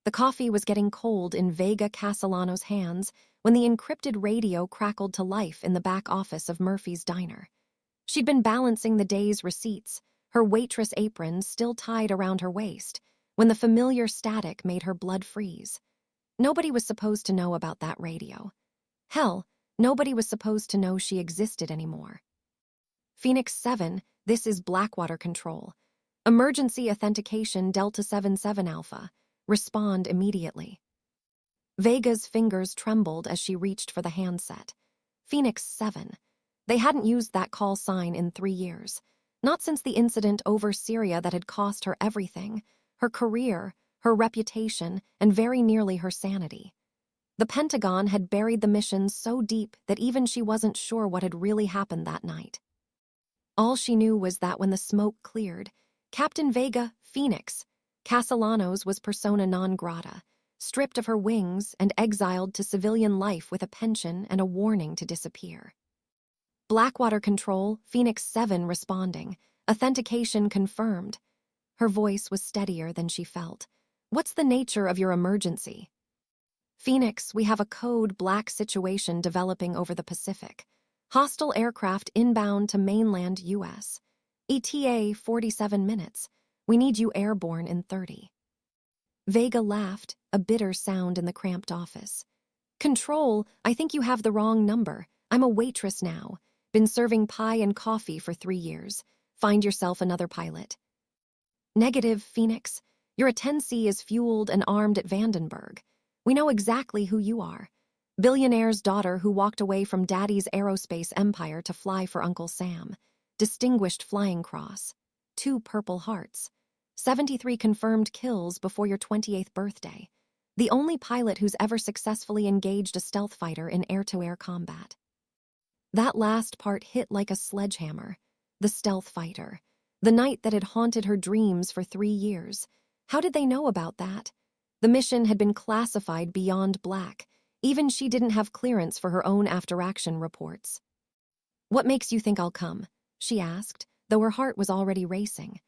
The coffee was getting cold in Vega Castellano's hands when the encrypted radio crackled to life in the back office of Murphy's Diner. She'd been balancing the day's receipts, her waitress apron still tied around her waist, when the familiar static made her blood freeze. Nobody was supposed to know about that radio. Hell, nobody was supposed to know she existed anymore. Phoenix 7, this is Blackwater Control. Emergency authentication Delta 77 Alpha. Respond immediately. Vega's fingers trembled as she reached for the handset. Phoenix 7. They hadn't used that call sign in 3 years. Not since the incident over Syria that had cost her everything, her career, her reputation, and very nearly her sanity. The Pentagon had buried the mission so deep that even she wasn't sure what had really happened that night. All she knew was that when the smoke cleared, Captain Vega, Phoenix, Castellanos was persona non grata, stripped of her wings and exiled to civilian life with a pension and a warning to disappear. Blackwater Control, Phoenix 7 responding. Authentication confirmed. Her voice was steadier than she felt. What's the nature of your emergency? Phoenix, we have a code black situation developing over the Pacific. Hostile aircraft inbound to mainland U.S. ETA 47 minutes. We need you airborne in 30. Vega laughed, a bitter sound in the cramped office. Control, I think you have the wrong number. I'm a waitress now. Been serving pie and coffee for 3 years. Find yourself another pilot. Negative, Phoenix. Your A-10C is fueled and armed at Vandenberg. We know exactly who you are. Billionaire's daughter who walked away from Daddy's aerospace empire to fly for Uncle Sam. Distinguished Flying Cross. 2 Purple Hearts. 73 confirmed kills before your 28th birthday. The only pilot who's ever successfully engaged a stealth fighter in air-to-air combat. That last part hit like a sledgehammer. The stealth fighter. The night that had haunted her dreams for 3 years. How did they know about that? The mission had been classified beyond black. Even she didn't have clearance for her own after-action reports. What makes you think I'll come? She asked, though her heart was already racing.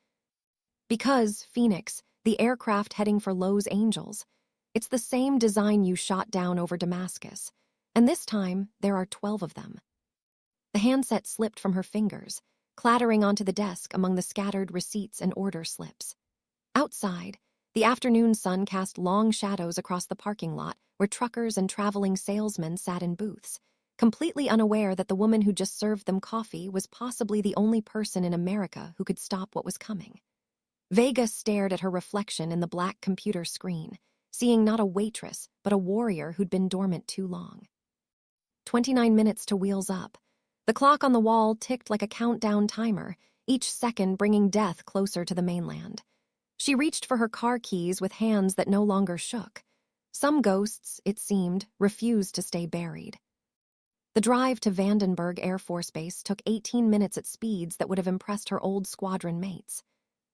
Because, Phoenix, the aircraft heading for Los Angeles. It's the same design you shot down over Damascus. And this time, there are 12 of them. The handset slipped from her fingers, clattering onto the desk among the scattered receipts and order slips. Outside, the afternoon sun cast long shadows across the parking lot where truckers and traveling salesmen sat in booths, completely unaware that the woman who just served them coffee was possibly the only person in America who could stop what was coming. Vega stared at her reflection in the black computer screen, seeing not a waitress, but a warrior who'd been dormant too long. 29 minutes to wheels up. The clock on the wall ticked like a countdown timer, each second bringing death closer to the mainland. She reached for her car keys with hands that no longer shook. Some ghosts, it seemed, refused to stay buried. The drive to Vandenberg Air Force Base took 18 minutes at speeds that would have impressed her old squadron mates.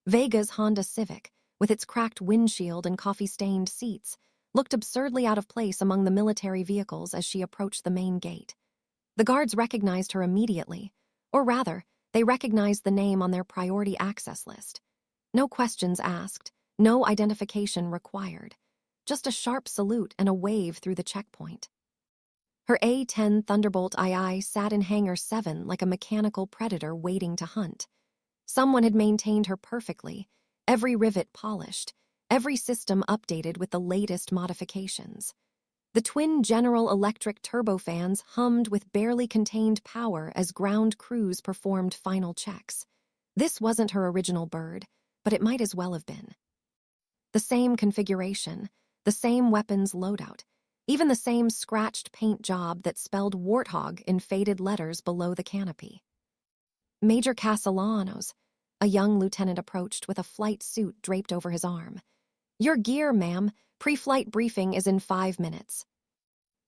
Vega's Honda Civic, with its cracked windshield and coffee-stained seats, looked absurdly out of place among the military vehicles as she approached the main gate. The guards recognized her immediately, or rather, they recognized the name on their priority access list. No questions asked, no identification required. Just a sharp salute and a wave through the checkpoint. Her A-10 Thunderbolt II sat in Hangar 7 like a mechanical predator waiting to hunt. Someone had maintained her perfectly, every rivet polished, every system updated with the latest modifications. The twin General Electric turbofans hummed with barely contained power as ground crews performed final checks. This wasn't her original bird, but it might as well have been. The same configuration, the same weapons loadout, even the same scratched paint job that spelled Warthog in faded letters below the canopy. Major Castellanos, a young lieutenant approached with a flight suit draped over his arm. Your gear, ma'am. Pre-flight briefing is in 5 minutes.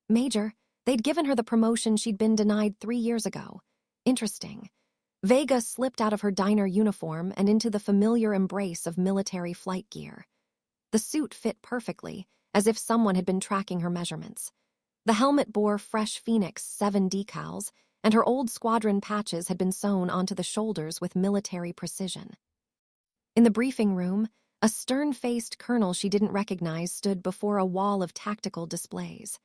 Major, they'd given her the promotion she'd been denied 3 years ago. Interesting. Vega slipped out of her diner uniform and into the familiar embrace of military flight gear. The suit fit perfectly, as if someone had been tracking her measurements. The helmet bore fresh Phoenix 7 decals, and her old squadron patches had been sewn onto the shoulders with military precision. In the briefing room, A stern-faced colonel she didn't recognize stood before a wall of tactical displays.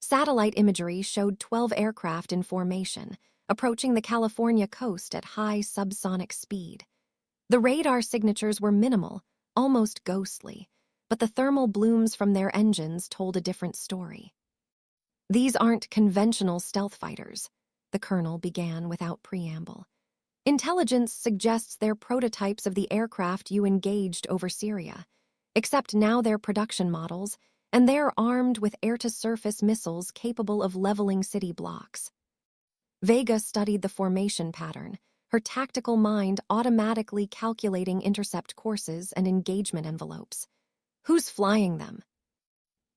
Satellite imagery showed 12 aircraft in formation, approaching the California coast at high subsonic speed. The radar signatures were minimal, almost ghostly, but the thermal blooms from their engines told a different story. "These aren't conventional stealth fighters," the colonel began without preamble. "Intelligence suggests they're prototypes of the aircraft you engaged over Syria, except now they're production models, and they're armed with air-to-surface missiles capable of leveling city blocks." Vega studied the formation pattern, her tactical mind automatically calculating intercept courses and engagement envelopes. "Who's flying them?"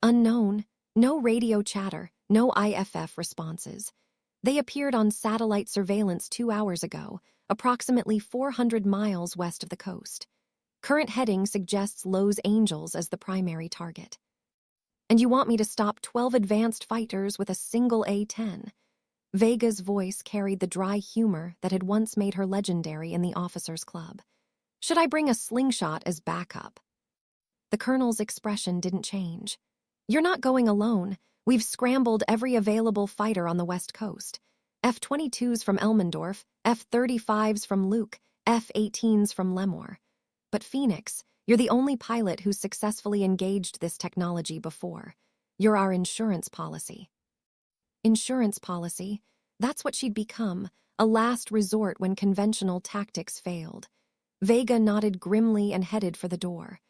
"Unknown. No radio chatter, no IFF responses. They appeared on satellite surveillance 2 hours ago, approximately 400 miles west of the coast. Current heading suggests Los Angeles as the primary target." "And you want me to stop 12 advanced fighters with a single A-10? Vega's voice carried the dry humor that had once made her legendary in the officers' club. "Should I bring a slingshot as backup?" The colonel's expression didn't change. "You're not going alone. We've scrambled every available fighter on the West Coast. F-22s from Elmendorf, F-35s from Luke, F-18s from Lemoore. But Phoenix, you're the only pilot who's successfully engaged this technology before. You're our insurance policy." Insurance policy? That's what she'd become, a last resort when conventional tactics failed. Vega nodded grimly and headed for the door.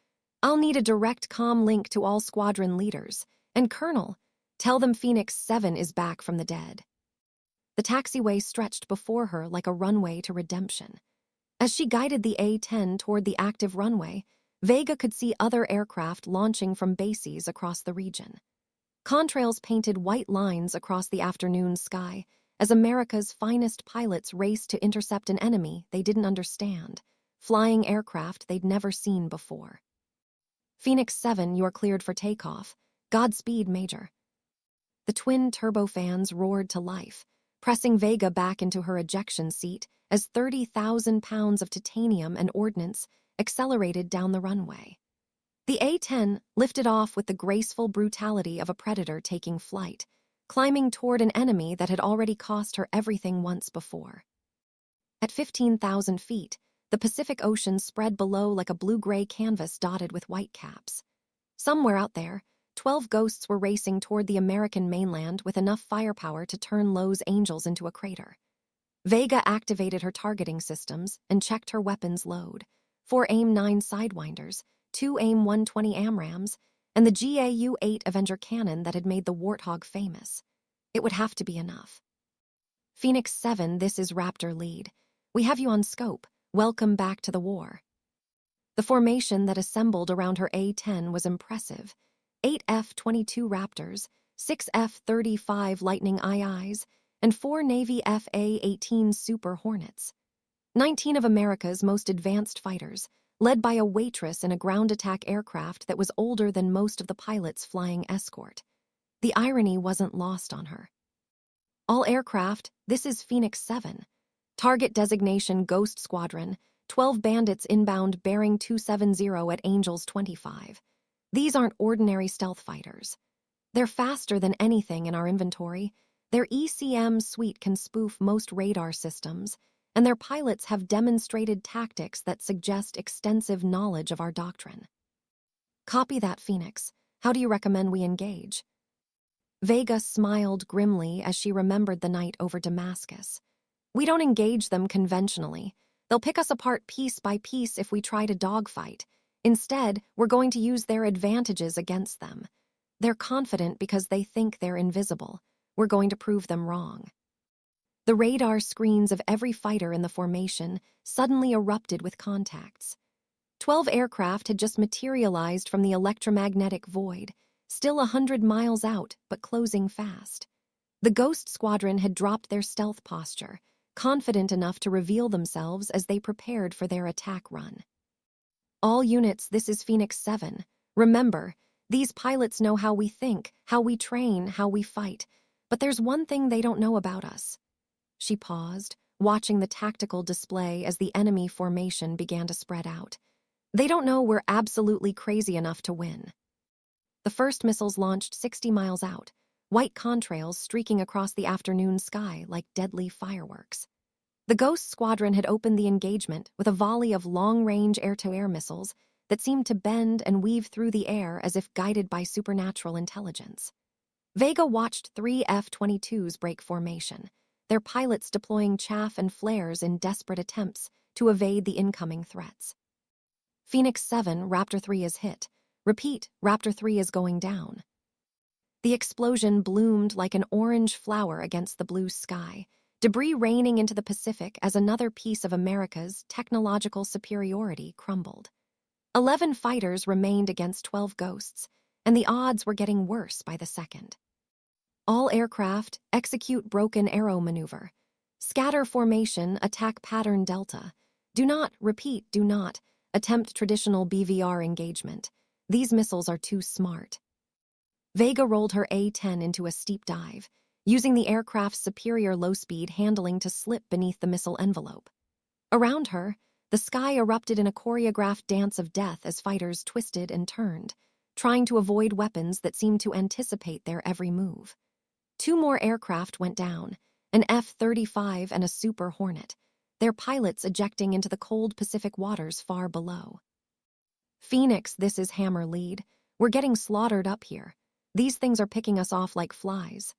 "I'll need a direct comm link to all squadron leaders. And Colonel, tell them Phoenix 7 is back from the dead." The taxiway stretched before her like a runway to redemption. As she guided the A-10 toward the active runway, Vega could see other aircraft launching from bases across the region. Contrails painted white lines across the afternoon sky as America's finest pilots raced to intercept an enemy they didn't understand, flying aircraft they'd never seen before. "Phoenix 7, you're cleared for takeoff. Godspeed, Major." The twin turbofans roared to life, pressing Vega back into her ejection seat as 30,000 pounds of titanium and ordnance accelerated down the runway. The A-10 lifted off with the graceful brutality of a predator taking flight, climbing toward an enemy that had already cost her everything once before. At 15,000 feet, the Pacific Ocean spread below like a blue-gray canvas dotted with white caps. Somewhere out there, 12 ghosts were racing toward the American mainland with enough firepower to turn Los Angeles into a crater. Vega activated her targeting systems and checked her weapons load: 4 AIM-9 Sidewinders, 2 AIM-120 AMRAAMs, and the GAU-8 Avenger cannon that had made the Warthog famous. It would have to be enough. "Phoenix 7, this is Raptor Lead. We have you on scope. Welcome back to the war." The formation that assembled around her A-10 was impressive. 8 F-22 Raptors, 6 F-35 Lightning IIs, and 4 Navy FA-18 Super Hornets. 19 of America's most advanced fighters, led by a Waitress in a ground attack aircraft that was older than most of the pilots flying escort. The irony wasn't lost on her. "All aircraft, this is Phoenix 7. Target designation Ghost Squadron, 12 bandits inbound bearing 270 at Angels 25. These aren't ordinary stealth fighters. They're faster than anything in our inventory. Their ECM suite can spoof most radar systems, and their pilots have demonstrated tactics that suggest extensive knowledge of our doctrine." "Copy that, Phoenix. How do you recommend we engage?" Vega smiled grimly as she remembered the night over Damascus. "We don't engage them conventionally. They'll pick us apart piece by piece if we try to dogfight. Instead, we're going to use their advantages against them. They're confident because they think they're invisible. We're going to prove them wrong." The radar screens of every fighter in the formation suddenly erupted with contacts. 12 aircraft had just materialized from the electromagnetic void, still 100 miles out, but closing fast. The Ghost Squadron had dropped their stealth posture, confident enough to reveal themselves as they prepared for their attack run. "All units, this is Phoenix 7. Remember, these pilots know how we think, how we train, how we fight. But there's one thing they don't know about us." She paused, watching the tactical display as the enemy formation began to spread out. They don't know we're absolutely crazy enough to win. The first missiles launched 60 miles out, white contrails streaking across the afternoon sky like deadly fireworks. The Ghost Squadron had opened the engagement with a volley of long-range air-to-air missiles that seemed to bend and weave through the air as if guided by supernatural intelligence. Vega watched 3 F-22s break formation, their pilots deploying chaff and flares in desperate attempts to evade the incoming threats. Phoenix 7, Raptor 3 is hit. Repeat, Raptor 3 is going down. The explosion bloomed like an orange flower against the blue sky, debris raining into the Pacific as another piece of America's technological superiority crumbled. 11 fighters remained against 12 ghosts, and the odds were getting worse by the second. All aircraft, execute broken arrow maneuver. Scatter formation, attack pattern delta. Do not, repeat, do not, attempt traditional BVR engagement. These missiles are too smart. Vega rolled her A-10 into a steep dive, using the aircraft's superior low-speed handling to slip beneath the missile envelope. Around her, the sky erupted in a choreographed dance of death as fighters twisted and turned, trying to avoid weapons that seemed to anticipate their every move. 2 more aircraft went down, an F-35 and a Super Hornet, their pilots ejecting into the cold Pacific waters far below. Phoenix, this is Hammer lead. We're getting slaughtered up here. These things are picking us off like flies.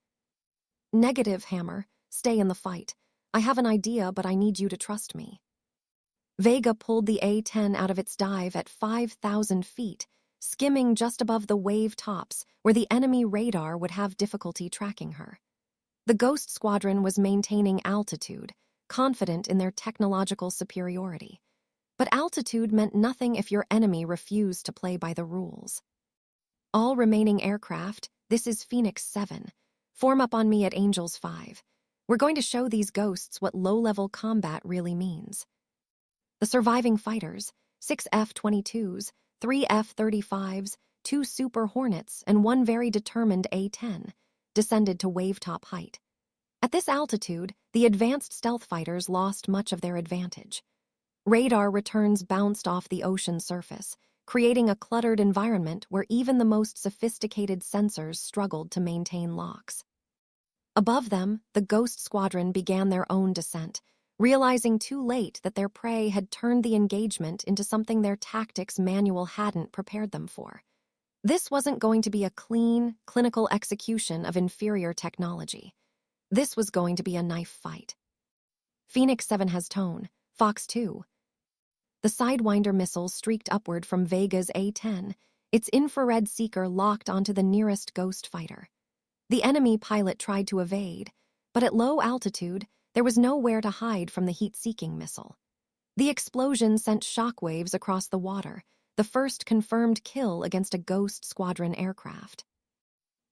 Negative, Hammer. Stay in the fight. I have an idea, but I need you to trust me. Vega pulled the A-10 out of its dive at 5,000 feet, skimming just above the wave tops where the enemy radar would have difficulty tracking her. The Ghost Squadron was maintaining altitude, confident in their technological superiority. But altitude meant nothing if your enemy refused to play by the rules. All remaining aircraft, this is Phoenix 7. Form up on me at Angels 5. We're going to show these ghosts what low-level combat really means. The surviving fighters, 6 F-22s, 3 F-35s, 2 Super Hornets, and 1 very determined A-10, descended to wave-top height. At this altitude, the advanced stealth fighters lost much of their advantage. Radar returns bounced off the ocean surface, creating a cluttered environment where even the most sophisticated sensors struggled to maintain locks. Above them, the Ghost Squadron began their own descent, realizing too late that their prey had turned the engagement into something their tactics manual hadn't prepared them for. This wasn't going to be a clean, clinical execution of inferior technology. This was going to be a knife fight. Phoenix 7 has tone, Fox 2. The Sidewinder missile streaked upward from Vega's A-10, its infrared seeker locked onto the nearest ghost fighter. The enemy pilot tried to evade, but at low altitude, there was nowhere to hide from the heat-seeking missile. The explosion sent shockwaves across the water, the first confirmed kill against a Ghost Squadron aircraft.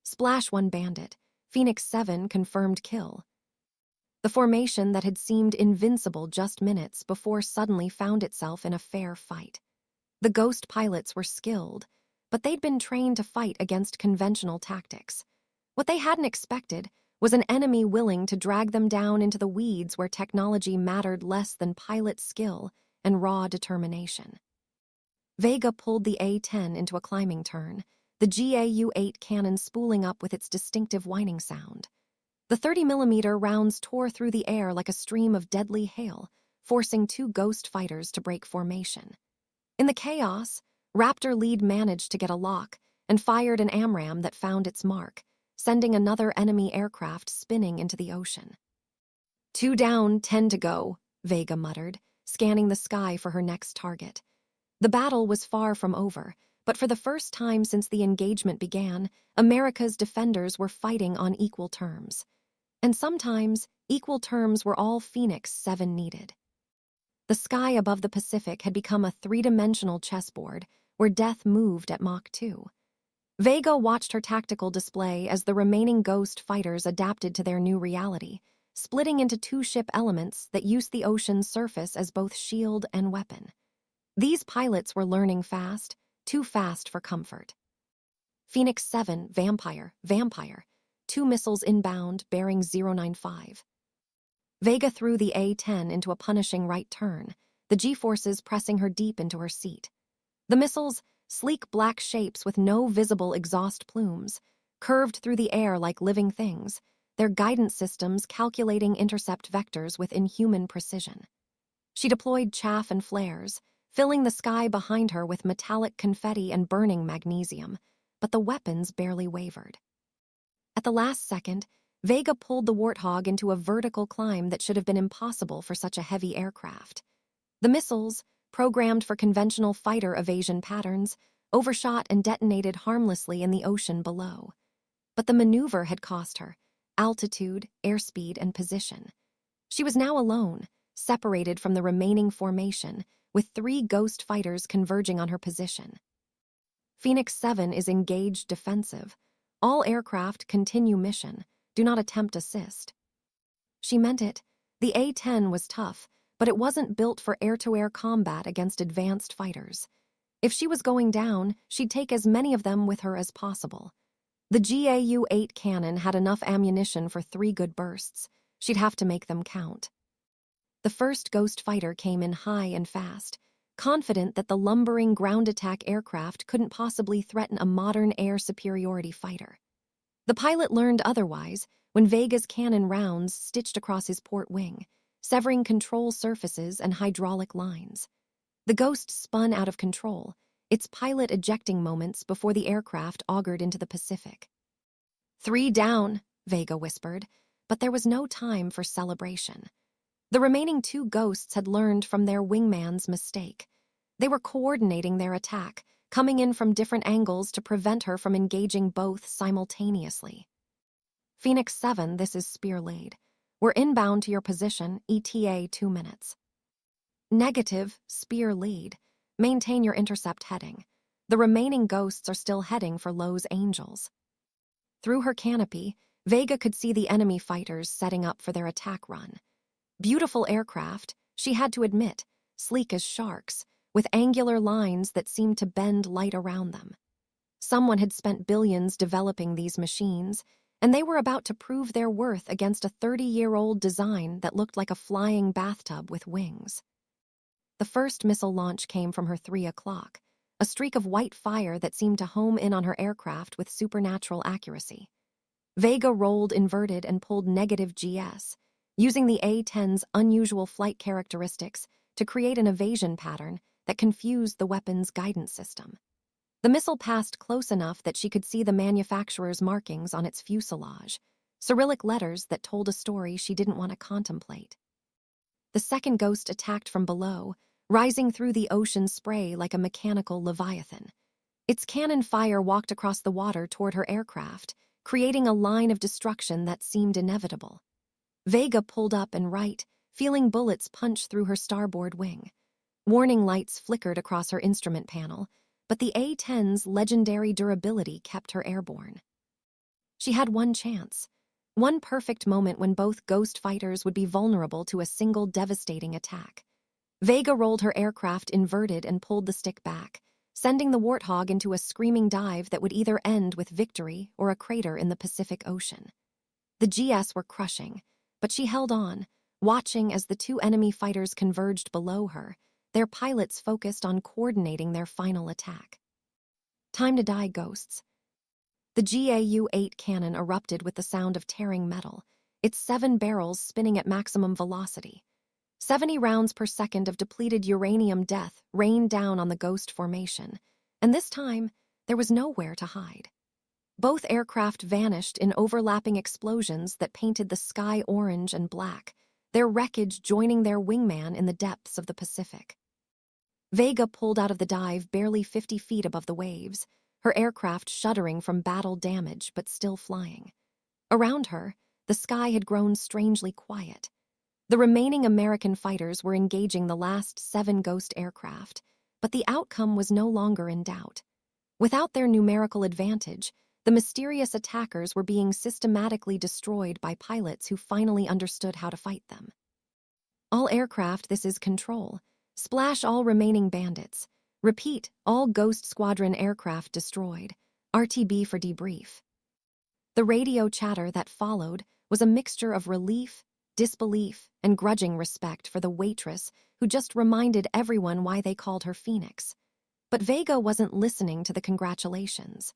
Splash 1 Bandit, Phoenix 7 confirmed kill. The formation that had seemed invincible just minutes before suddenly found itself in a fair fight. The Ghost pilots were skilled, but they'd been trained to fight against conventional tactics. What they hadn't expected was an enemy willing to drag them down into the weeds where technology mattered less than pilot skill and raw determination. Vega pulled the A-10 into a climbing turn, the GAU-8 cannon spooling up with its distinctive whining sound. The 30mm rounds tore through the air like a stream of deadly hail, forcing 2 ghost fighters to break formation. In the chaos, Raptor lead managed to get a lock and fired an AMRAAM that found its mark, sending another enemy aircraft spinning into the ocean. 2 down, 10 to go, Vega muttered, scanning the sky for her next target. The battle was far from over, but for the first time since the engagement began, America's defenders were fighting on equal terms. And sometimes, equal terms were all Phoenix 7 needed. The sky above the Pacific had become a 3-dimensional chessboard where death moved at Mach 2. Vega watched her tactical display as the remaining ghost fighters adapted to their new reality, splitting into 2 ship elements that used the ocean's surface as both shield and weapon. These pilots were learning fast, too fast for comfort. Phoenix 7, Vampire, 2 missiles inbound, bearing 095. Vega threw the A-10 into a punishing right turn, the G-forces pressing her deep into her seat. The missiles, sleek black shapes with no visible exhaust plumes, curved through the air like living things, their guidance systems calculating intercept vectors with inhuman precision. She deployed chaff and flares, filling the sky behind her with metallic confetti and burning magnesium, but the weapons barely wavered. At the last second, Vega pulled the Warthog into a vertical climb that should have been impossible for such a heavy aircraft. The missiles, programmed for conventional fighter evasion patterns, overshot and detonated harmlessly in the ocean below. But the maneuver had cost her altitude, airspeed, and position. She was now alone, separated from the remaining formation, with 3 ghost fighters converging on her position. Phoenix 7 is engaged defensive. All aircraft continue mission. Do not attempt assist. She meant it. The A-10 was tough, but it wasn't built for air-to-air combat against advanced fighters. If she was going down, she'd take as many of them with her as possible. The GAU-8 cannon had enough ammunition for 3 good bursts. She'd have to make them count. The first ghost fighter came in high and fast, confident that the lumbering ground attack aircraft couldn't possibly threaten a modern air superiority fighter. The pilot learned otherwise when Vega's cannon rounds stitched across his port wing, severing control surfaces and hydraulic lines. The Ghost spun out of control, its pilot ejecting moments before the aircraft augured into the Pacific. 3 down, Vega whispered, but there was no time for celebration. The remaining 2 ghosts had learned from their wingman's mistake. They were coordinating their attack, coming in from different angles to prevent her from engaging both simultaneously. Phoenix 7, this is Spear Laid. We're inbound to your position, ETA 2 minutes. Negative, Spear Lead. Maintain your intercept heading. The remaining ghosts are still heading for Lowe's Angels. Through her canopy, Vega could see the enemy fighters setting up for their attack run. Beautiful aircraft, she had to admit, sleek as sharks, with angular lines that seemed to bend light around them. Someone had spent billions developing these machines, and they were about to prove their worth against a 30-year-old design that looked like a flying bathtub with wings. The first missile launch came from her 3 o'clock, a streak of white fire that seemed to home in on her aircraft with supernatural accuracy. Vega rolled inverted and pulled negative GS, using the A-10's unusual flight characteristics to create an evasion pattern that confused the weapon's guidance system. The missile passed close enough that she could see the manufacturer's markings on its fuselage, Cyrillic letters that told a story she didn't want to contemplate. The second ghost attacked from below, rising through the ocean spray like a mechanical leviathan. Its cannon fire walked across the water toward her aircraft, creating a line of destruction that seemed inevitable. Vega pulled up and right, feeling bullets punch through her starboard wing. Warning lights flickered across her instrument panel, but the A-10's legendary durability kept her airborne. She had one chance, one perfect moment when both ghost fighters would be vulnerable to a single devastating attack. Vega rolled her aircraft inverted and pulled the stick back, sending the Warthog into a screaming dive that would either end with victory or a crater in the Pacific Ocean. The GS were crushing, but she held on, watching as the 2 enemy fighters converged below her, their pilots focused on coordinating their final attack. Time to die, ghosts. The GAU-8 cannon erupted with the sound of tearing metal, its 7 barrels spinning at maximum velocity. 70 rounds per second of depleted uranium death rained down on the ghost formation, and this time, there was nowhere to hide. Both aircraft vanished in overlapping explosions that painted the sky orange and black, their wreckage joining their wingman in the depths of the Pacific. Vega pulled out of the dive barely 50 feet above the waves, her aircraft shuddering from battle damage but still flying. Around her, the sky had grown strangely quiet. The remaining American fighters were engaging the last 7 ghost aircraft, but the outcome was no longer in doubt. Without their numerical advantage, the mysterious attackers were being systematically destroyed by pilots who finally understood how to fight them. All aircraft, this is Control. Splash all remaining bandits. Repeat, all Ghost Squadron aircraft destroyed. RTB for debrief. The radio chatter that followed was a mixture of relief, disbelief, and grudging respect for the Waitress who just reminded everyone why they called her Phoenix. But Vega wasn't listening to the congratulations.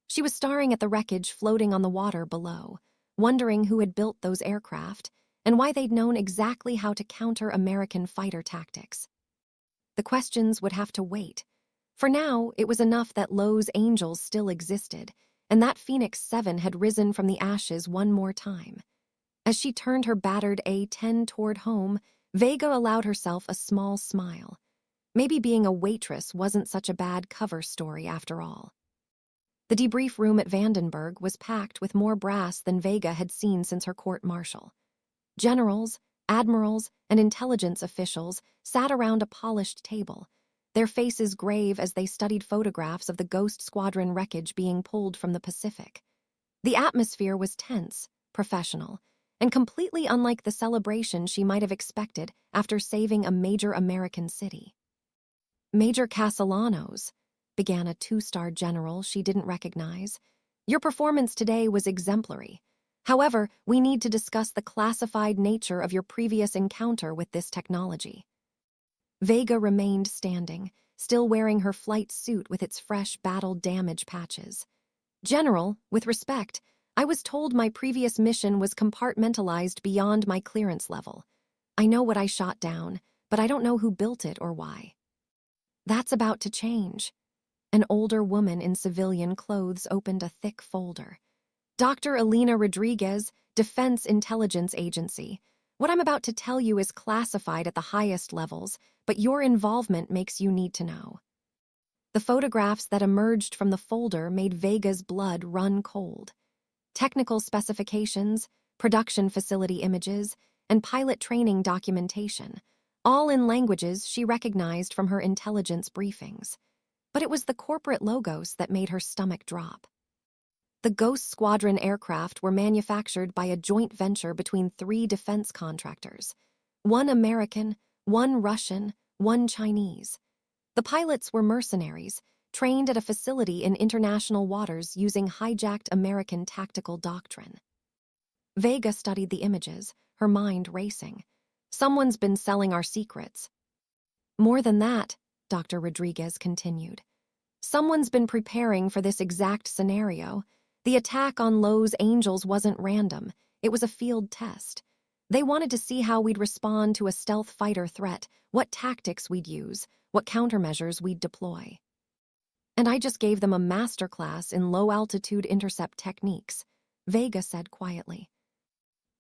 She was staring at the wreckage floating on the water below, wondering who had built those aircraft and why they'd known exactly how to counter American fighter tactics. The questions would have to wait. For now, it was enough that Lowe's Angels still existed, and that Phoenix 7 had risen from the ashes one more time. As she turned her battered A-10 toward home, Vega allowed herself a small smile. Maybe being a waitress wasn't such a bad cover story after all. The debrief room at Vandenberg was packed with more brass than Vega had seen since her court-martial. Generals, admirals, and intelligence officials sat around a polished table, their faces grave as they studied photographs of the Ghost Squadron wreckage being pulled from the Pacific. The atmosphere was tense, professional, and completely unlike the celebration she might have expected after saving a major American city. "Major Castellanos," began a two-star general she didn't recognize, "your performance today was exemplary. However, we need to discuss the classified nature of your previous encounter with this technology." Vega remained standing, still wearing her flight suit with its fresh battle damage patches. "General, with respect, I was told my previous mission was compartmentalized beyond my clearance level. I know what I shot down, but I don't know who built it or why." "That's about to change." An older woman in civilian clothes opened a thick folder. "Dr. Elena Rodriguez, Defense Intelligence Agency. What I'm about to tell you is classified at the highest levels, but your involvement makes you need to know." The photographs that emerged from the folder made Vega's blood run cold. Technical specifications, production facility images, and pilot training documentation, all in languages she recognized from her intelligence briefings. But it was the corporate logos that made her stomach drop. The Ghost Squadron aircraft were manufactured by a joint venture between 3 defense contractors: one American, one Russian, one Chinese. The pilots were mercenaries, trained at a facility in international waters using hijacked American tactical doctrine. Vega studied the images, her mind racing. "Someone's been selling our secrets." "More than that," Dr. Rodriguez continued. "Someone's been preparing for this exact scenario. The attack on Lowe's Angels wasn't random. It was a field test. They wanted to see how we'd respond to a stealth fighter threat, what tactics we'd use, what countermeasures we'd deploy. And I just gave them a masterclass in low-altitude intercept techniques," Vega said quietly.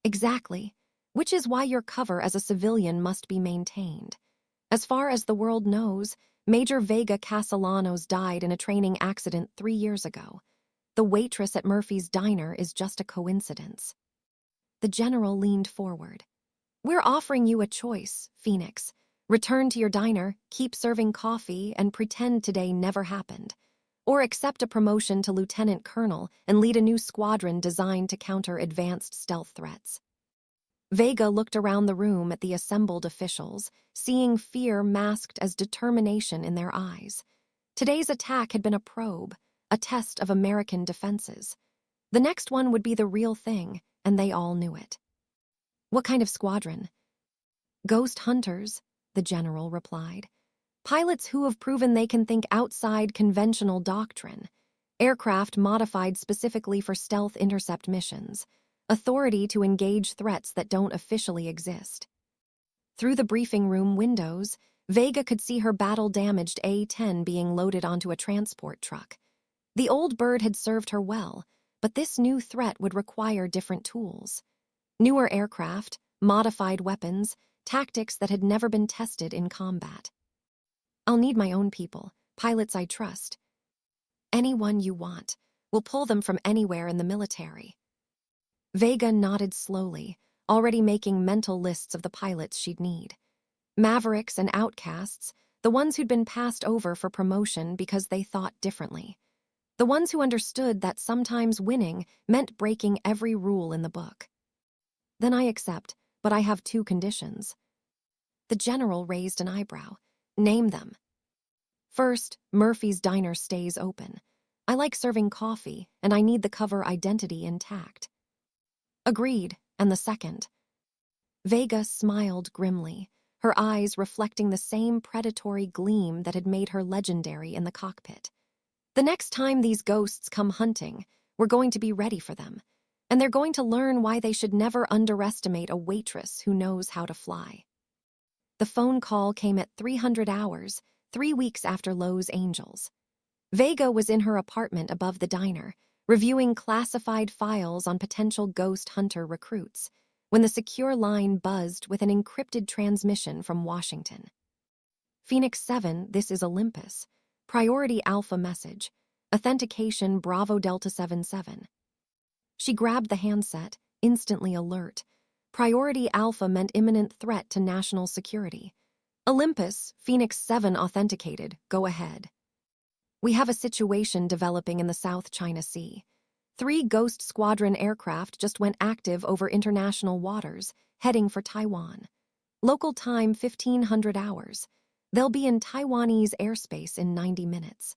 "Exactly. Which is why your cover as a civilian must be maintained. As far as the world knows, Major Vega Castellanos died in a training accident 3 years ago. The waitress at Murphy's Diner is just a coincidence." The general leaned forward. "We're offering you a choice, Phoenix. Return to your diner, keep serving coffee, and pretend today never happened. Or accept a promotion to lieutenant colonel and lead a new squadron designed to counter advanced stealth threats." Vega looked around the room at the assembled officials, seeing fear masked as determination in their eyes. Today's attack had been a probe, a test of American defenses. The next one would be the real thing, and they all knew it. "What kind of squadron?" "Ghost hunters," the general replied. "Pilots who have proven they can think outside conventional doctrine. Aircraft modified specifically for stealth intercept missions. Authority to engage threats that don't officially exist." Through the briefing room windows, Vega could see her battle-damaged A-10 being loaded onto a transport truck. The old bird had served her well, but this new threat would require different tools. Newer aircraft, modified weapons, tactics that had never been tested in combat. "I'll need my own people, pilots I trust." "Anyone you want. We'll pull them from anywhere in the military." Vega nodded slowly, already making mental lists of the pilots she'd need. Mavericks and outcasts, the ones who'd been passed over for promotion because they thought differently. The ones who understood that sometimes winning meant breaking every rule in the book. "Then I accept, but I have 2 conditions." The general raised an eyebrow. "Name them." "First, Murphy's Diner stays open. I like serving coffee, and I need the cover identity intact." "Agreed, and the second?" Vega smiled grimly, her eyes reflecting the same predatory gleam that had made her legendary in the cockpit. The next time these ghosts come hunting, we're going to be ready for them, and they're going to learn why they should never underestimate a waitress who knows how to fly. The phone call came at 300 hours, 3 weeks after Lowe's Angels. Vega was in her apartment above the diner, reviewing classified files on potential ghost hunter recruits, when the secure line buzzed with an encrypted transmission from Washington. Phoenix 7, this is Olympus. Priority Alpha message. Authentication Bravo Delta 77. She grabbed the handset, instantly alert. Priority Alpha meant imminent threat to national security. Olympus, Phoenix 7 authenticated, go ahead. We have a situation developing in the South China Sea. 3 Ghost Squadron aircraft just went active over international waters, heading for Taiwan. Local time 1500 hours. They'll be in Taiwanese airspace in 90 minutes.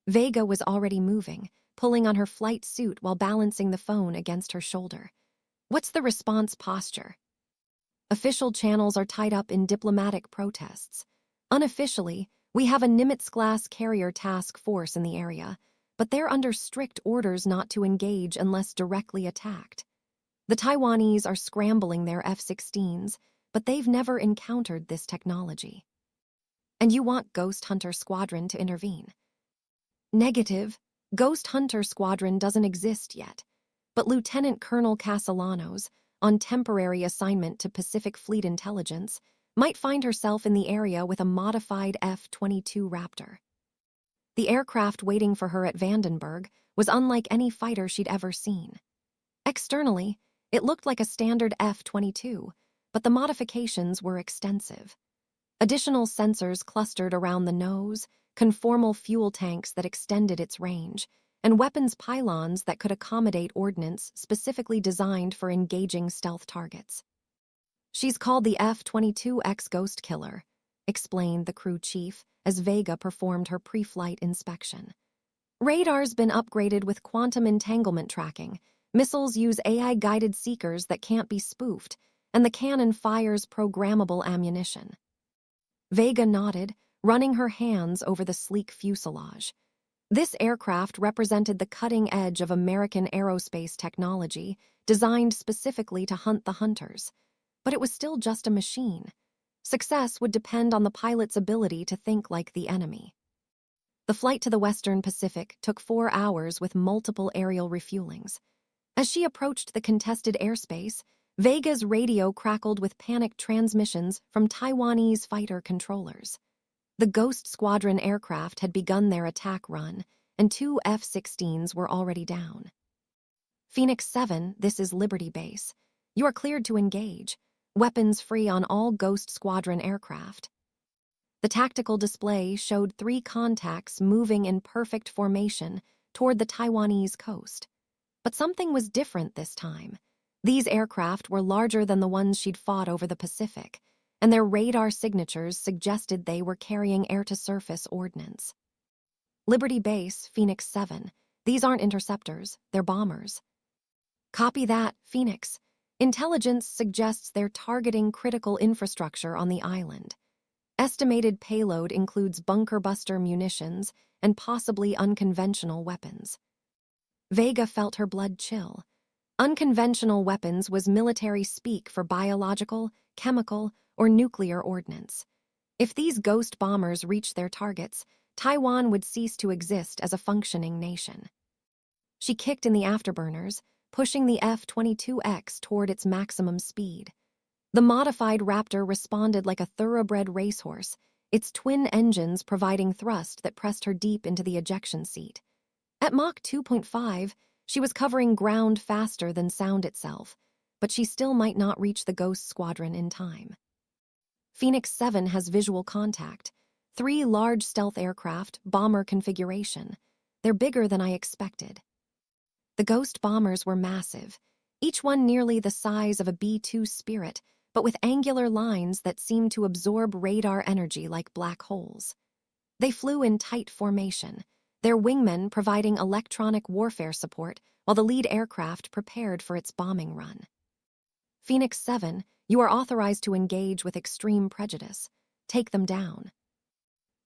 Vega was already moving, pulling on her flight suit while balancing the phone against her shoulder. What's the response posture? Official channels are tied up in diplomatic protests. Unofficially, we have a Nimitz-class carrier task force in the area, but they're under strict orders not to engage unless directly attacked. The Taiwanese are scrambling their F-16s, but they've never encountered this technology. And you want Ghost Hunter Squadron to intervene? Negative. Ghost Hunter Squadron doesn't exist yet, but Lieutenant Colonel Castellanos, on temporary assignment to Pacific Fleet Intelligence, might find herself in the area with a modified F-22 Raptor. The aircraft waiting for her at Vandenberg was unlike any fighter she'd ever seen. Externally, it looked like a standard F-22, but the modifications were extensive. Additional sensors clustered around the nose, conformal fuel tanks that extended its range, and weapons pylons that could accommodate ordnance specifically designed for engaging stealth targets. She's called the F-22X Ghost Killer, explained the crew chief as Vega performed her pre-flight inspection. Radar's been upgraded with quantum entanglement tracking, missiles use AI-guided seekers that can't be spoofed, and the cannon fires programmable ammunition. Vega nodded, running her hands over the sleek fuselage. This aircraft represented the cutting edge of American aerospace technology, designed specifically to hunt the hunters. But it was still just a machine. Success would depend on the pilot's ability to think like the enemy. The flight to the Western Pacific took 4 hours with multiple aerial refuelings. As she approached the contested airspace, Vega's radio crackled with panicked transmissions from Taiwanese fighter controllers. The Ghost Squadron aircraft had begun their attack run, and 2 F-16s were already down. Phoenix 7, this is Liberty Base. You are cleared to engage. Weapons free on all Ghost Squadron aircraft. The tactical display showed 3 contacts moving in perfect formation toward the Taiwanese coast. But something was different this time. These aircraft were larger than the ones she'd fought over the Pacific, and their radar signatures suggested they were carrying air-to-surface ordnance. Liberty Base, Phoenix 7. These aren't interceptors, they're bombers. Copy that, Phoenix. Intelligence suggests they're targeting critical infrastructure on the island. Estimated payload includes bunker-buster munitions and possibly unconventional weapons. Vega felt her blood chill. Unconventional weapons was military speak for biological, chemical, or nuclear ordnance. If these ghost bombers reached their targets, Taiwan would cease to exist as a functioning nation. She kicked in the afterburners, pushing the F-22X toward its maximum speed. The modified Raptor responded like a thoroughbred racehorse, its twin engines providing thrust that pressed her deep into the ejection seat. At Mach 2.5, she was covering ground faster than sound itself, but she still might not reach the Ghost Squadron in time. Phoenix 7 has visual contact. 3 large stealth aircraft, bomber configuration. They're bigger than I expected. The Ghost bombers were massive, each one nearly the size of a B-2 Spirit, but with angular lines that seemed to absorb radar energy like black holes. They flew in tight formation, their wingmen providing electronic warfare support while the lead aircraft prepared for its bombing run. Phoenix 7, You are authorized to engage with extreme prejudice. Take them down.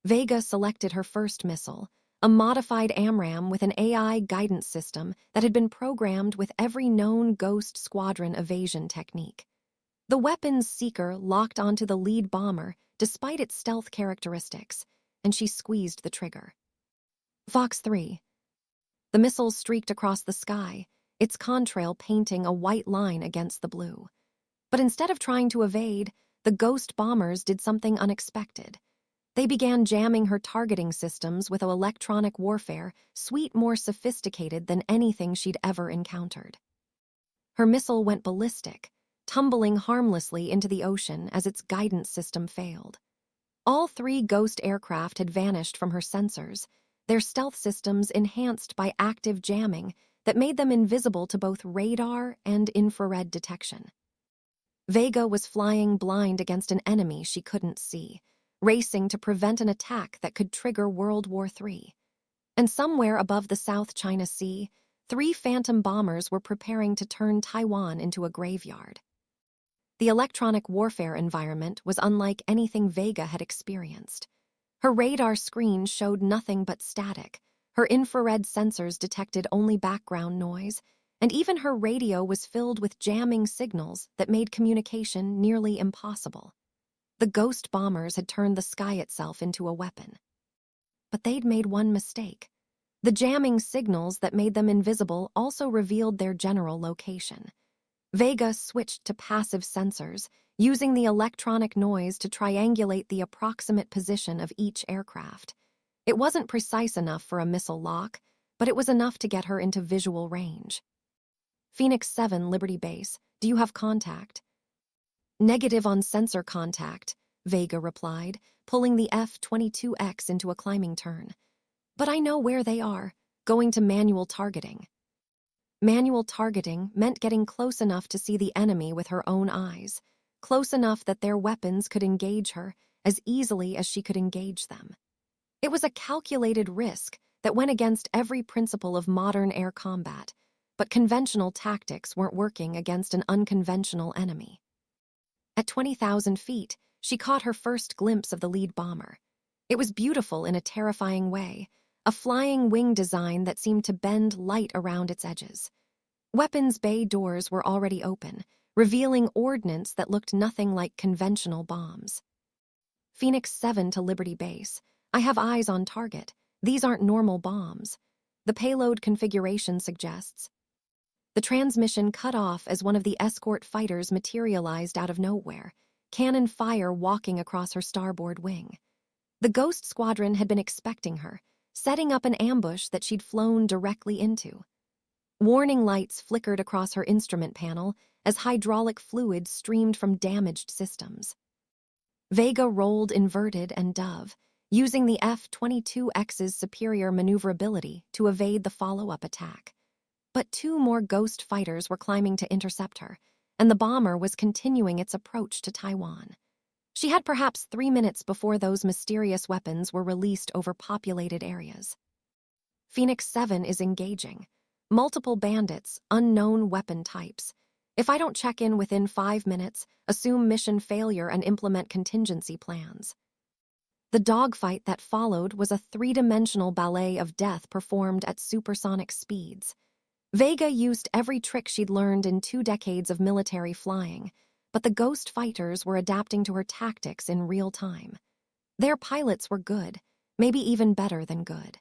Vega selected her first missile, a modified AMRAAM with an AI guidance system that had been programmed with every known Ghost Squadron evasion technique. The weapon's seeker locked onto the lead bomber despite its stealth characteristics, and she squeezed the trigger. Fox 3. The missile streaked across the sky, its contrail painting a white line against the blue. But instead of trying to evade, the Ghost bombers did something unexpected. They began jamming her targeting systems with electronic warfare, suite more sophisticated than anything she'd ever encountered. Her missile went ballistic, tumbling harmlessly into the ocean as its guidance system failed. All 3 Ghost aircraft had vanished from her sensors, their stealth systems enhanced by active jamming that made them invisible to both radar and infrared detection. Vega was flying blind against an enemy she couldn't see, racing to prevent an attack that could trigger World War III. And somewhere above the South China Sea, 3 Phantom bombers were preparing to turn Taiwan into a graveyard. The electronic warfare environment was unlike anything Vega had experienced. Her radar screen showed nothing but static, her infrared sensors detected only background noise, and even her radio was filled with jamming signals that made communication nearly impossible. The Ghost bombers had turned the sky itself into a weapon. But they'd made one mistake. The jamming signals that made them invisible also revealed their general location. Vega switched to passive sensors, using the electronic noise to triangulate the approximate position of each aircraft. It wasn't precise enough for a missile lock, but it was enough to get her into visual range. Phoenix 7, Liberty Base, do you have contact? Negative on sensor contact, Vega replied, pulling the F-22X into a climbing turn. But I know where they are, going to manual targeting. Manual targeting meant getting close enough to see the enemy with her own eyes, close enough that their weapons could engage her as easily as she could engage them. It was a calculated risk that went against every principle of modern air combat, but conventional tactics weren't working against an unconventional enemy. At 20,000 feet, she caught her first glimpse of the lead bomber. It was beautiful in a terrifying way, a flying wing design that seemed to bend light around its edges. Weapons bay doors were already open, revealing ordnance that looked nothing like conventional bombs. Phoenix 7 to Liberty Base. I have eyes on target. These aren't normal bombs. The payload configuration suggests. The transmission cut off as one of the escort fighters materialized out of nowhere, cannon fire walking across her starboard wing. The Ghost Squadron had been expecting her, setting up an ambush that she'd flown directly into. Warning lights flickered across her instrument panel as hydraulic fluid streamed from damaged systems. Vega rolled inverted and dove, using the F-22X's superior maneuverability to evade the follow-up attack. But 2 more Ghost fighters were climbing to intercept her, and the bomber was continuing its approach to Taiwan. She had perhaps 3 minutes before those mysterious weapons were released over populated areas. Phoenix 7 is engaging. Multiple bandits, unknown weapon types. If I don't check in within 5 minutes, assume mission failure and implement contingency plans. The dogfight that followed was a 3-dimensional ballet of death performed at supersonic speeds. Vega used every trick she'd learned in 2 decades of military flying, but the Ghost fighters were adapting to her tactics in real time. Their pilots were good, maybe even better than good.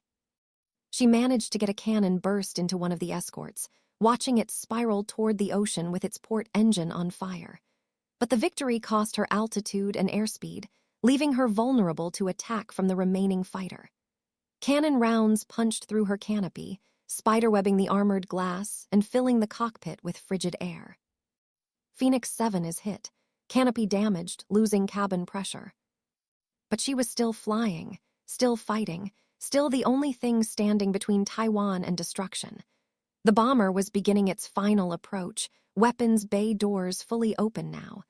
She managed to get a cannon burst into one of the escorts, watching it spiral toward the ocean with its port engine on fire. But the victory cost her altitude and airspeed, leaving her vulnerable to attack from the remaining fighter. Cannon rounds punched through her canopy, spiderwebbing the armored glass and filling the cockpit with frigid air. Phoenix 7 is hit, canopy damaged, losing cabin pressure. But she was still flying, still fighting, still the only thing standing between Taiwan and destruction. The bomber was beginning its final approach, weapons bay doors fully open now.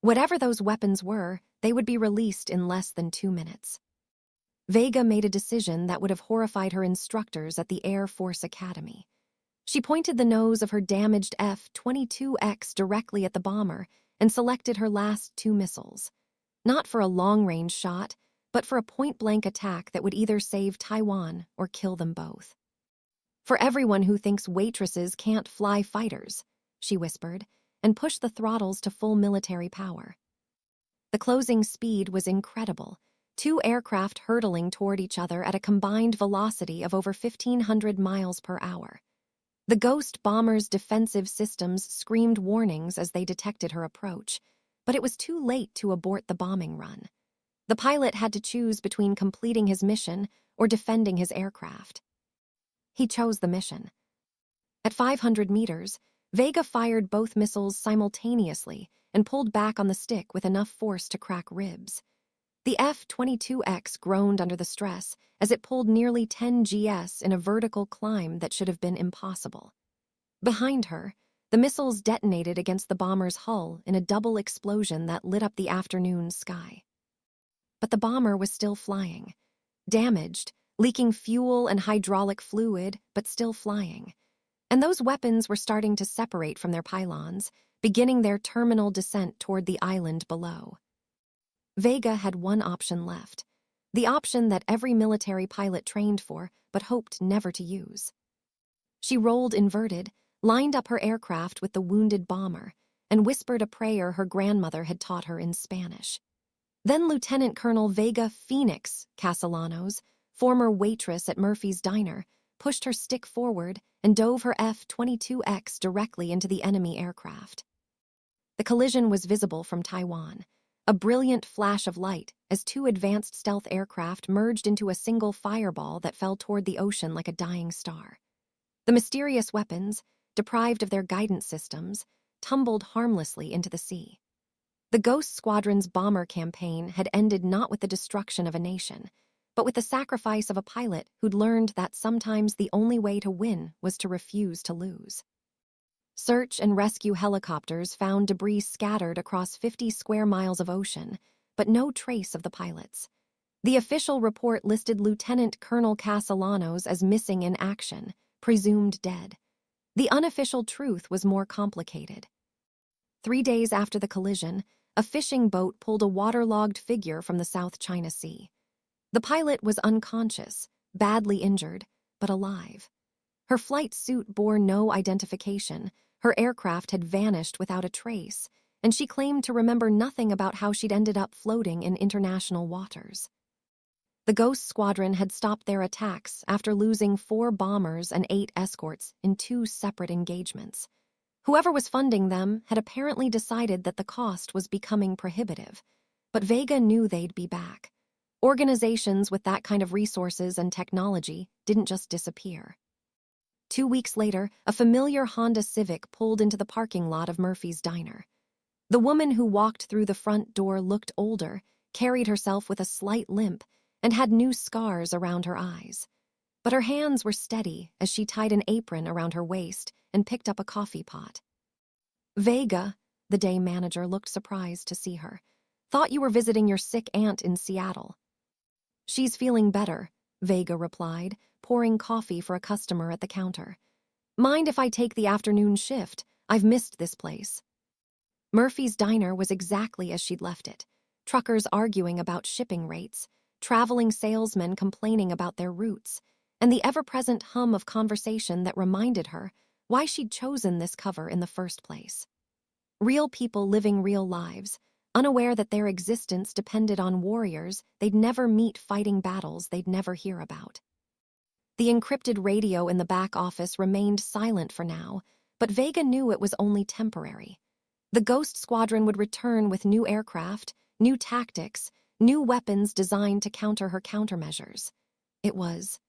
Whatever those weapons were, they would be released in less than 2 minutes. Vega made a decision that would have horrified her instructors at the Air Force Academy. She pointed the nose of her damaged F-22X directly at the bomber and selected her last 2 missiles. Not for a long-range shot, but for a point-blank attack that would either save Taiwan or kill them both. "For everyone who thinks waitresses can't fly fighters," she whispered, and pushed the throttles to full military power. The closing speed was incredible, 2 aircraft hurtling toward each other at a combined velocity of over 1,500 miles per hour. The Ghost bomber's defensive systems screamed warnings as they detected her approach, but it was too late to abort the bombing run. The pilot had to choose between completing his mission or defending his aircraft. He chose the mission. At 500 meters, Vega fired both missiles simultaneously and pulled back on the stick with enough force to crack ribs. The F-22X groaned under the stress as it pulled nearly 10 gs in a vertical climb that should have been impossible. Behind her, the missiles detonated against the bomber's hull in a double explosion that lit up the afternoon sky. But the bomber was still flying, damaged, leaking fuel and hydraulic fluid, but still flying. And those weapons were starting to separate from their pylons, beginning their terminal descent toward the island below. Vega had one option left, the option that every military pilot trained for but hoped never to use. She rolled inverted, lined up her aircraft with the wounded bomber, and whispered a prayer her grandmother had taught her in Spanish. Then Lieutenant Colonel Vega Phoenix Castellanos, former waitress at Murphy's Diner, pushed her stick forward and dove her F-22X directly into the enemy aircraft. The collision was visible from Taiwan, a brilliant flash of light as 2 advanced stealth aircraft merged into a single fireball that fell toward the ocean like a dying star. The mysterious weapons, deprived of their guidance systems, tumbled harmlessly into the sea. The Ghost Squadron's bomber campaign had ended not with the destruction of a nation, but with the sacrifice of a pilot who'd learned that sometimes the only way to win was to refuse to lose. Search and rescue helicopters found debris scattered across 50 square miles of ocean, but no trace of the pilots. The official report listed Lieutenant Colonel Castellanos as missing in action, presumed dead. The unofficial truth was more complicated. 3 days after the collision, a fishing boat pulled a waterlogged figure from the South China Sea. The pilot was unconscious, badly injured, but alive. Her flight suit bore no identification, her aircraft had vanished without a trace, and she claimed to remember nothing about how she'd ended up floating in international waters. The Ghost Squadron had stopped their attacks after losing 4 bombers and 8 escorts in 2 separate engagements. Whoever was funding them had apparently decided that the cost was becoming prohibitive, but Vega knew they'd be back. Organizations with that kind of resources and technology didn't just disappear. 2 weeks later, a familiar Honda Civic pulled into the parking lot of Murphy's Diner. The woman who walked through the front door looked older, carried herself with a slight limp, and had new scars around her eyes. But her hands were steady as she tied an apron around her waist and picked up a coffee pot. "Vega," the day manager looked surprised to see her. "Thought you were visiting your sick aunt in Seattle." "She's feeling better," Vega replied, pouring coffee for a customer at the counter. "Mind if I take the afternoon shift? I've missed this place." Murphy's Diner was exactly as she'd left it. Truckers arguing about shipping rates, traveling salesmen complaining about their routes, and the ever-present hum of conversation that reminded her why she'd chosen this cover in the first place. Real people living real lives, unaware that their existence depended on warriors they'd never meet fighting battles they'd never hear about. The encrypted radio in the back office remained silent for now, but Vega knew it was only temporary. The Ghost Squadron would return with new aircraft, new tactics, new weapons designed to counter her countermeasures. It was